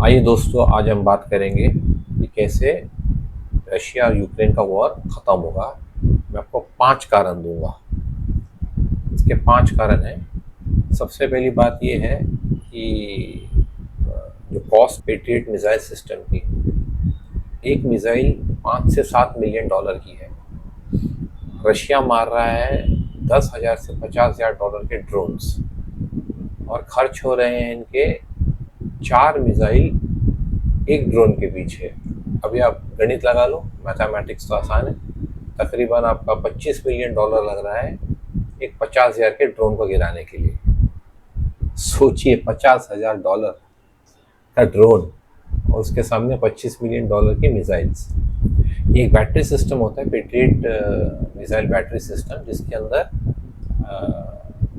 आइए दोस्तों, आज हम बात करेंगे कि कैसे रशिया और यूक्रेन का वॉर ख़त्म होगा। मैं आपको 5 कारण दूंगा। इसके 5 कारण हैं। सबसे पहली बात ये है कि जो कॉस्ट पेट्रियट मिसाइल सिस्टम की, एक मिसाइल 5 से 7 मिलियन डॉलर की है। रशिया मार रहा है 10,000 से 50,000 डॉलर के ड्रोन्स, और खर्च हो रहे हैं इनके 4 मिसाइल एक ड्रोन के पीछे। अभी आप गणित लगा लो, मैथमेटिक्स तो आसान है। तकरीबन आपका 25 मिलियन डॉलर लग रहा है एक 50,000 के ड्रोन को गिराने के लिए। सोचिए, 50,000 डॉलर का ड्रोन और उसके सामने 25 मिलियन डॉलर की मिसाइल्स। एक बैटरी सिस्टम होता है, पेट्रियट मिसाइल बैटरी सिस्टम, जिसके अंदर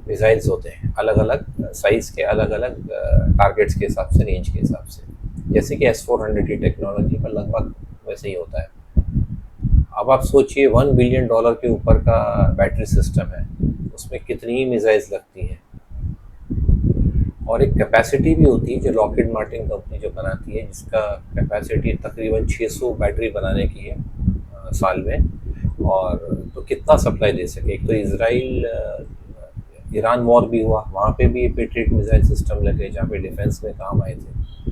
मिसाइल्स होते हैं अलग अलग साइज़ के, अलग अलग टारगेट्स के हिसाब से, रेंज के हिसाब से। जैसे कि S-400 की टेक्नोलॉजी पर लगभग वैसे ही होता है। अब आप सोचिए, 1 बिलियन डॉलर के ऊपर का बैटरी सिस्टम है, उसमें कितनी मिसाइल्स लगती हैं। और एक कैपेसिटी भी होती है जो लॉकहीड मार्टिन कंपनी जो बनाती है, जिसका कैपेसिटी तकरीबन 600 बैटरी बनाने की है साल में। और तो कितना सप्लाई दे सके। एक तो इसराइल ईरान वॉर भी हुआ, वहाँ पे भी पेट्रियट मिसाइल सिस्टम लगे जहाँ पे डिफेंस में काम आए थे,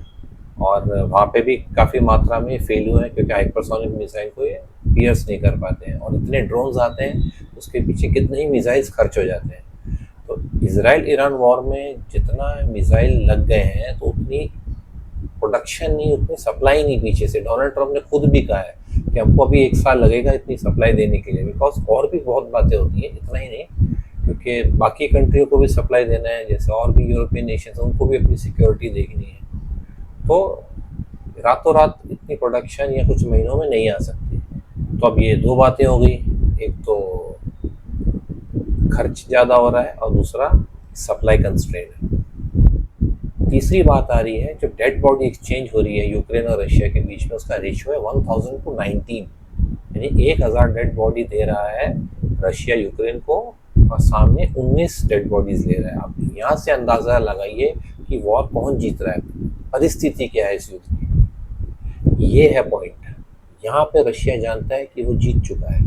और वहाँ पे भी काफ़ी मात्रा में फेल हुए हैं, क्योंकि हाइपरसोनिक मिसाइल को ये पियर्स नहीं कर पाते हैं। और इतने ड्रोन्स आते हैं, उसके पीछे कितने ही मिसाइल्स खर्च हो जाते हैं। तो इसराइल ईरान वॉर में जितना मिसाइल लग गए हैं, तो उतनी प्रोडक्शन नहीं, उतनी सप्लाई नहीं पीछे से। डोनाल्ड ट्रंप ने खुद भी कहा है कि हमको अभी 1 साल लगेगा इतनी सप्लाई देने के लिए, बिकॉज और भी बहुत बातें होती हैं, इतना ही नहीं, क्योंकि बाकी कंट्रियों को भी सप्लाई देना है, जैसे और भी यूरोपियन नेशन, उनको भी अपनी सिक्योरिटी देखनी है। तो रातों रात इतनी प्रोडक्शन या कुछ महीनों में नहीं आ सकती। तो अब ये दो बातें हो गई, एक तो खर्च ज़्यादा हो रहा है और दूसरा सप्लाई कंस्ट्रेंट है। तीसरी बात आ रही है, जो डेड बॉडी एक्सचेंज हो रही है यूक्रेन और रशिया के बीच में, उसका रेशियो है 1000 to 19। यानी 1000 डेड बॉडी दे रहा है रशिया यूक्रेन को, और सामने 19 डेड बॉडीज ले रहा है। आप यहाँ से अंदाज़ा लगाइए कि वॉर कौन जीत रहा है, परिस्थिति क्या है इस युद्ध की। ये है पॉइंट। यहाँ पे रशिया जानता है कि वो जीत चुका है,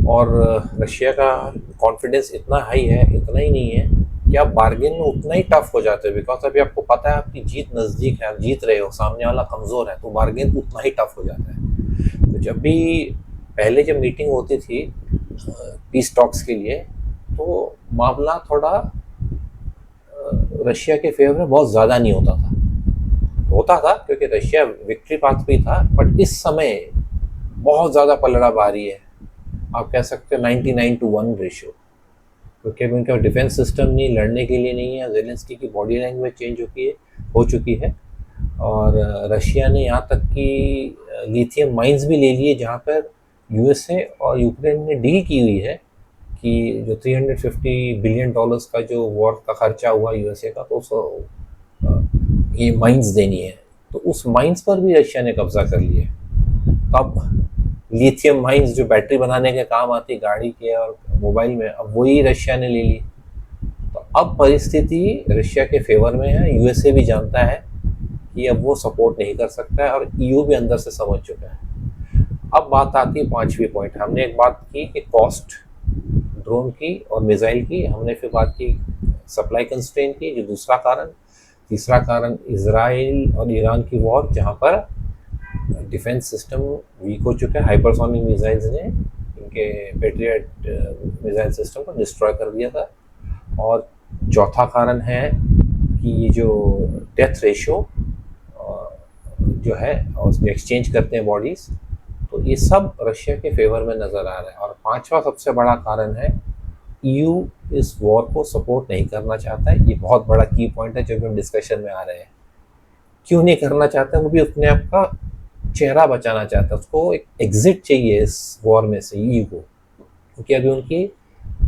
और रशिया का कॉन्फिडेंस इतना हाई है, इतना ही नहीं है कि आप बार्गेन में उतना ही टफ हो जाते हो, बिकॉज अभी आपको पता है आपकी जीत नज़दीक है, आप जीत रहे हो, सामने वाला कमज़ोर है, तो बार्गेन उतना ही टफ हो जाता है। तो जब भी पहले जब मीटिंग होती थी पीस टॉक्स के लिए, तो मामला थोड़ा रशिया के फेवर में बहुत ज़्यादा नहीं होता था, क्योंकि रशिया विक्ट्री पाथ पे था। बट इस समय बहुत ज़्यादा पलड़ा भारी है। आप कह सकते हो 99 to 1 रेशियो, क्योंकि अभी उनका डिफेंस सिस्टम नहीं, लड़ने के लिए नहीं है। ज़ेलेंस्की की बॉडी लैंग्वेज चेंज हो चुकी है। और रशिया ने यहाँ तक कि लिथियम माइंस भी ले लिए, जहाँ पर यूएसए और यूक्रेन ने डील की हुई है कि जो 350 बिलियन डॉलर्स का जो वॉर का खर्चा हुआ यूएसए का, तो उसको ये माइंस देनी है। तो उस माइंस पर भी रशिया ने कब्जा कर लिया है। तो अब लिथियम माइंस जो बैटरी बनाने के काम आती गाड़ी के और मोबाइल में, अब वही रशिया ने ले ली। तो अब परिस्थिति रशिया के फेवर में है। यूएसए भी जानता है कि अब वो सपोर्ट नहीं कर सकता है, और ईयू भी अंदर से समझ चुका है। अब बात आती है पांचवी पॉइंट। हमने एक बात की कि कॉस्ट ड्रोन की और मिसाइल की, हमने फिर बात की सप्लाई कंस्ट्रेंट की, जो दूसरा कारण। तीसरा कारण इसराइल और ईरान की वॉर, जहाँ पर डिफेंस सिस्टम वीक हो चुका है। हाइपरसोनिक मिसाइल्स ने इनके पेट्रियट मिसाइल सिस्टम को डिस्ट्रॉय कर दिया था। और चौथा कारण है कि ये जो डेथ रेशियो जो है, और उसमें एक्सचेंज करते हैं बॉडीज़, तो ये सब रशिया के फेवर में नज़र आ रहा है। और पांचवा सबसे बड़ा कारण है, ईयू इस वॉर को सपोर्ट नहीं करना चाहता है। ये बहुत बड़ा की पॉइंट है जो भी हम डिस्कशन में आ रहे हैं। क्यों नहीं करना चाहता है? वो भी अपने आप का चेहरा बचाना चाहता है। उसको एक एग्जिट चाहिए इस वॉर में से, ईयू को, क्योंकि अभी उनकी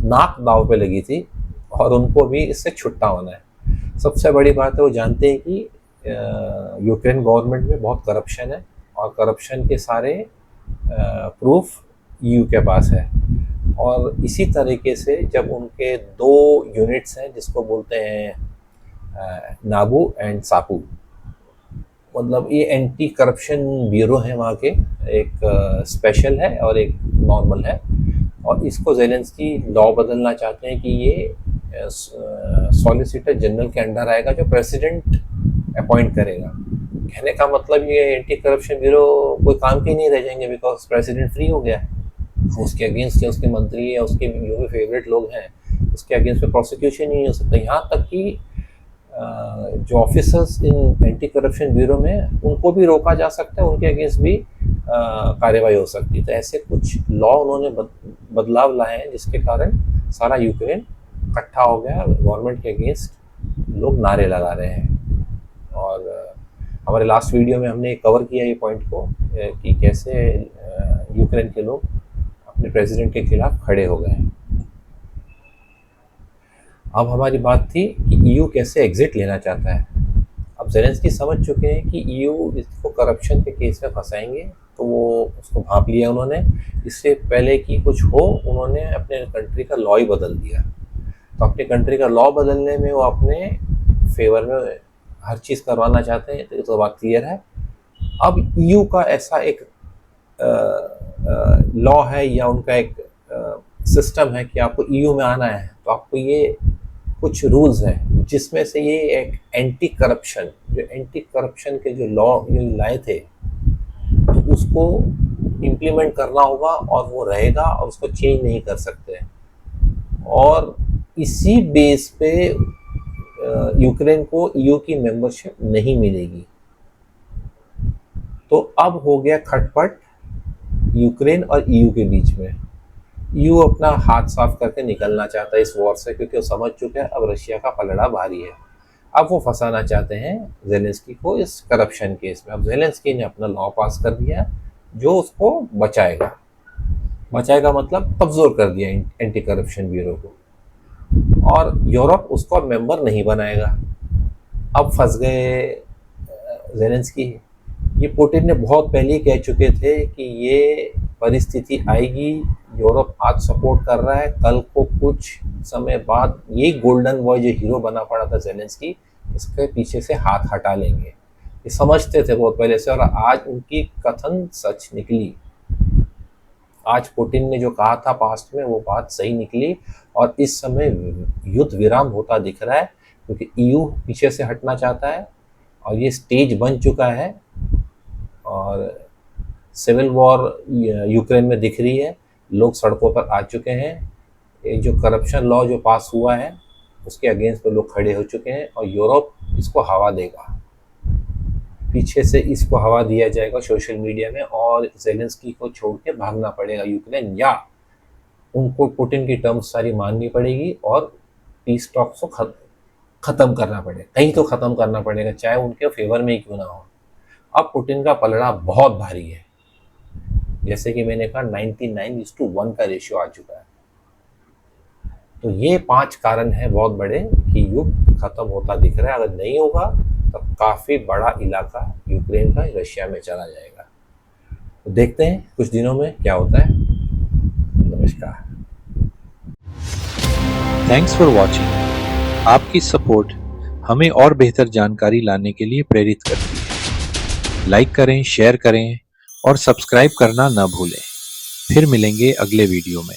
नाक दाव पे लगी थी और उनको भी इससे छुट्टा होना है। सबसे बड़ी बात है, वो जानते हैं कि यूक्रेन गवर्नमेंट में बहुत करप्शन है, और करप्शन के सारे प्रूफ ईयू के पास है। और इसी तरीके से जब उनके दो यूनिट्स हैं, जिसको बोलते हैं नाबू एंड सापू, मतलब ये एंटी करप्शन ब्यूरो है वहाँ के, एक स्पेशल है और एक नॉर्मल है। और इसको ज़ेलेंस्की लॉ बदलना चाहते हैं कि ये सॉलिसिटर जनरल के अंडर आएगा जो प्रेसिडेंट अपॉइंट करेगा। कहने का मतलब ये एंटी करप्शन ब्यूरो कोई काम के नहीं रह जाएंगे, बिकॉज प्रेसिडेंट फ्री हो गया है। उसके अगेंस्ट या उसके मंत्री या उसके जो भी फेवरेट लोग हैं उसके अगेंस्ट पे प्रोसिक्यूशन ही नहीं हो सकता। यहाँ तक कि जो officers in anti corruption bureau में उनको भी रोका जा सकता है, उनके अगेंस्ट भी कार्रवाई हो सकती है। तो ऐसे कुछ लॉ उन्होंने बदलाव लाए हैं जिसके कारण सारा यूक्रेन इकट्ठा हो गया, गवर्नमेंट के अगेंस्ट लोग नारे लगा रहे हैं। और हमारे लास्ट वीडियो में हमने कवर किया ये पॉइंट को कि कैसे यूक्रेन के लोग अपने प्रेसिडेंट के खिलाफ खड़े हो गए हैं। अब हमारी बात थी कि ईयू कैसे एग्जिट लेना चाहता है। अब ज़ेलेंस्की समझ चुके हैं कि ईयू इसको करप्शन के केस में फंसाएंगे, तो वो उसको भांप लिया उन्होंने। इससे पहले कि कुछ हो उन्होंने अपने कंट्री का लॉ ही बदल दिया। तो अपने कंट्री का लॉ बदलने में वो अपने फेवर में हर चीज़ करवाना चाहते हैं, तो ये तो बात क्लियर है। अब ईयू का ऐसा एक लॉ है या उनका एक सिस्टम है कि आपको ईयू में आना है तो आपको ये कुछ रूल्स हैं, जिसमें से ये एक एंटी करप्शन के जो लॉ लाए थे तो उसको इम्प्लीमेंट करना होगा और वो रहेगा और उसको चेंज नहीं कर सकते। और इसी बेस पे यूक्रेन को ईयू की मेंबरशिप नहीं मिलेगी। तो अब हो गया खटपट यूक्रेन और ईयू के बीच में। ईयू अपना हाथ साफ करके निकलना चाहता है इस वॉर से, क्योंकि वो समझ चुके हैं अब रशिया का पलड़ा भारी है। अब वो फंसाना चाहते हैं ज़ेलेंस्की को इस करप्शन केस में। अब ज़ेलेंस्की ने अपना लॉ पास कर दिया जो उसको बचाएगा मतलब कमज़ोर कर दिया एंटी करप्शन ब्यूरो को, और यूरोप उसको अब मेंबर नहीं बनाएगा। अब फंस गए ज़ेलेंस्की। ये पुतिन ने बहुत पहले ही कह चुके थे कि ये परिस्थिति आएगी, यूरोप आज सपोर्ट कर रहा है, कल को कुछ समय बाद ये गोल्डन बॉय जो हीरो बना पड़ा था ज़ेलेंस्की, इसके पीछे से हाथ हटा लेंगे। ये समझते थे बहुत पहले से, और आज उनकी कथन सच निकली। आज पुतिन ने जो कहा था पास्ट में वो बात सही निकली, और इस समय युद्ध विराम होता दिख रहा है, क्योंकि ईयू पीछे से हटना चाहता है और ये स्टेज बन चुका है और सिविल वॉर यूक्रेन में दिख रही है। लोग सड़कों पर आ चुके हैं। ये जो करप्शन लॉ जो पास हुआ है उसके अगेंस्ट पे लोग खड़े हो चुके हैं, और यूरोप इसको हवा देगा, पीछे से इसको हवा दिया जाएगा सोशल मीडिया में, और ज़ेलेंस्की को छोड़ के भागना पड़ेगा यूक्रेन, या उनको पुतिन की टर्म्स सारी माननी पड़ेगी और पीस टॉक्स को ख़त्म करना पड़ेगा। कहीं तो ख़त्म करना पड़ेगा, चाहे उनके फेवर में ही क्यों ना हो। अब पुतिन का पलड़ा बहुत भारी है, जैसे कि मैंने कहा 99:1 का रेशियो आ चुका है। तो ये 5 कारण हैं बहुत बड़े कि युद्ध खत्म होता दिख रहा है। अगर नहीं होगा तो काफ़ी बड़ा इलाका यूक्रेन का रशिया में चला जाएगा। तो देखते हैं कुछ दिनों में क्या होता है। नमस्कार, थैंक्स फॉर वॉचिंग। आपकी सपोर्ट हमें और बेहतर जानकारी लाने के लिए प्रेरित करती है। लाइक करें, शेयर करें और सब्सक्राइब करना न भूलें। फिर मिलेंगे अगले वीडियो में।